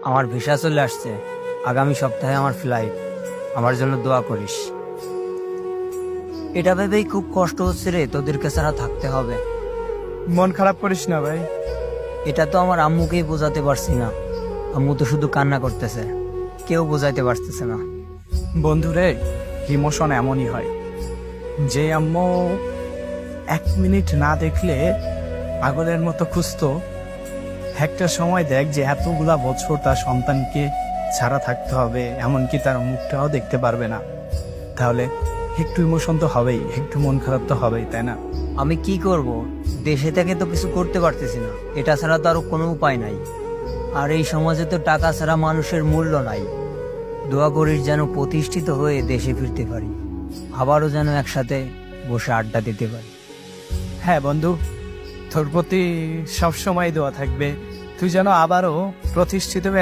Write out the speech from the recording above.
আমার ভিসা চলে আসছে, আগামী সপ্তাহে আমার ফ্লাইট। আমার জন্য দোয়া করিস। এটা ভেবেই খুব কষ্ট হচ্ছে রে, তোদেরকে ছাড়া থাকতে হবে। মন খারাপ করিস না ভাই। এটা তো আমার আম্মুকেই বোঝাতে পারছি না। আম্মু তো শুধু কান্না করতেছে, কেউ বোঝাইতে পারতেছে না। বন্ধুরে, ইমোশন এমনই হয়। যে আম্মু 1 মিনিট না দেখলে পাগলের মতো খুঁজতো, একটা সময় দেখ যে এতগুলা বছর তার সন্তানকে ছাড়া থাকতে হবে, এমনকি তার মুখটাও দেখতে পারবে না। তাহলে একটু ইমোশন তো হবেই, একটু মন খারাপ তো হবেই, তাই না? আমি কি করব, দেশে থেকে তো কিছু করতে পারতেছি না, এটা ছাড়া তো আরো কোনো উপায় নাই। আর এই সমাজে তো টাকা ছাড়া মানুষের মূল্য নাই। দোয়া করিস যেন প্রতিষ্ঠিত হয়ে দেশে ফিরতে পারি, আবারও যেন একসাথে বসে আড্ডা দিতে পারি। হ্যাঁ বন্ধু, তোর প্রতি সবসময় দোয়া থাকবে। তুই যেন আবারও প্রতিষ্ঠিত হয়ে